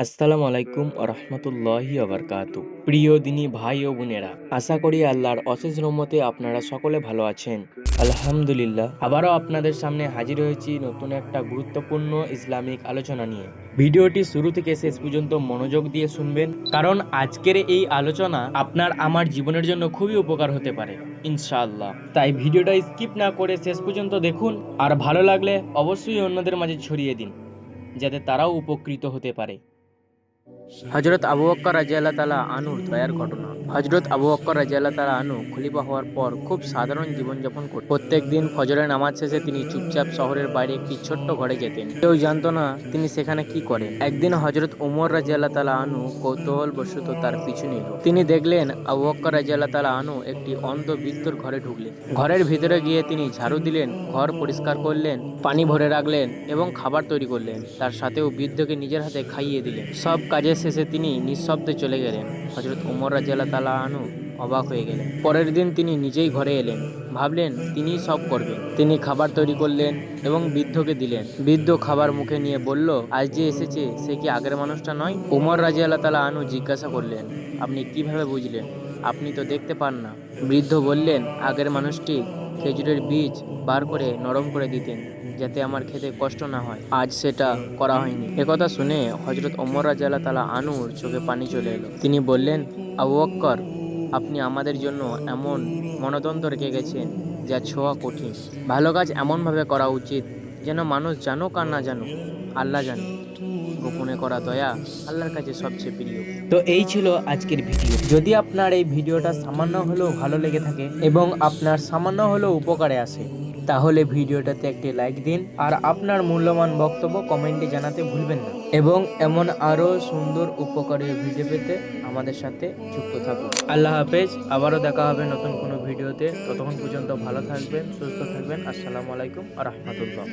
আসসালামু আলাইকুম রহমতুল্লাহি আবরকাতু। প্রিয় দিনী ভাই ও বোনেরা, আশা করি আল্লাহর অশেষ রহমতে আপনারা সকলে ভালো আছেন। আলহামদুলিল্লাহ, আবারও আপনাদের সামনে হাজির হয়েছি নতুন একটা গুরুত্বপূর্ণ ইসলামিক আলোচনা নিয়ে। ভিডিওটি শুরু থেকে শেষ পর্যন্ত মনোযোগ দিয়ে শুনবেন, কারণ আজকের এই আলোচনা আপনার আমার জীবনের জন্য খুবই উপকার হতে পারে ইনশাআল্লাহ। তাই ভিডিওটা স্কিপ না করে শেষ পর্যন্ত দেখুন, আর ভালো লাগলে অবশ্যই অন্যদের মাঝে ছড়িয়ে দিন, যাতে তারাও উপকৃত হতে পারে। হজরত আবু বকর রাদিয়াল্লাহু তাআলা আনহুর দয়ার ঘটনা। হজরত আবু বকর রাদিয়াল্লাহু তাআলা আনহু খলিফা হওয়ার পর খুব সাধারণ জীবনযাপন করতেন। প্রত্যেক দিন ফজরের নামাজ শেষে তিনি চুপচাপ শহরের বাইরে একটি ছোট্ট ঘরে যেতেন। কেউ জানতো না তিনি সেখানে কি করেন। একদিন হজরত ওমর রাদিয়াল্লাহু তাআলা আনহু কৌতূহলবশত তার পিছু নিল। তিনি দেখলেন আবু বকর রাদিয়াল্লাহু তাআলা আনহু একটি অন্ধ বৃদ্ধর ঘরে ঢুকলেন। ঘরের ভিতরে গিয়ে তিনি ঝাড়ু দিলেন, ঘর পরিষ্কার করলেন, পানি ভরে রাখলেন এবং খাবার তৈরি করলেন। তার সাথেও বৃদ্ধকে নিজের হাতে খাইয়ে দিলেন। সব কাজের শেষে তিনি নিঃশব্দে চলে গেলেন। হযরত ওমর রাদিয়াল্লাহু তাআলা আনহু অবাক হয়ে গেলেন। পরের দিন তিনি নিজেই ঘরে এলেন, ভাবলেন তিনিই সব করবেন। তিনি খাবার তৈরি করলেন এবং বৃদ্ধকে দিলেন। বৃদ্ধ খাবার মুখে নিয়ে বলল, আজ যে এসেছে সে কি আগের মানুষটা নয়? ওমর রাদিয়াল্লাহু তাআলা আনহু জিজ্ঞাসা করলেন, আপনি কিভাবে বুঝলেন? আপনি তো দেখতে পান না। বৃদ্ধ বললেন, আগের মানুষটি খেজুরের বীজ বার করে নরম করে দিতেন, যাতে আমার খেতে কষ্ট না হয়। আজ সেটা করা হয়নি। একথা শুনে হযরত ওমর রাদিয়াল্লাহু তাআলা আনহুর চোখে পানি চলে এলো। তিনি বললেন, আবু বকর, আপনি আমাদের জন্য এমন মনদণ্ড রেখে গেছেন যা ছোঁয়া কঠিন। ভালো কাজ এমনভাবে করা উচিত যেন মানুষ জানুক আর না জানুক, আল্লাহ জানে। গোপনে করা দয়া আল্লাহর কাছে সবচেয়ে প্রিয়। তো এই ছিল আজকের ভিডিও। যদি আপনার এই ভিডিওটা সামান্য হলেও ভালো লেগে থাকে এবং আপনার সামান্য হলেও উপকারে আসে, তাহলে ভিডিওটাতে একটি লাইক দিন আর আপনার মূল্যবান বক্তব্য কমেন্টে জানাতে ভুলবেন না। এবং এমন আরও সুন্দর উপকারী ভিডিও পেতে আমাদের সাথে যুক্ত থাকুন। আল্লাহ হাফেজ। আবারও দেখা হবে নতুন কোনো ভিডিওতে। ততক্ষণ পর্যন্ত ভালো থাকবেন, সুস্থ থাকবেন। আসসালামু আলাইকুম ওয়া রাহমাতুল্লাহ।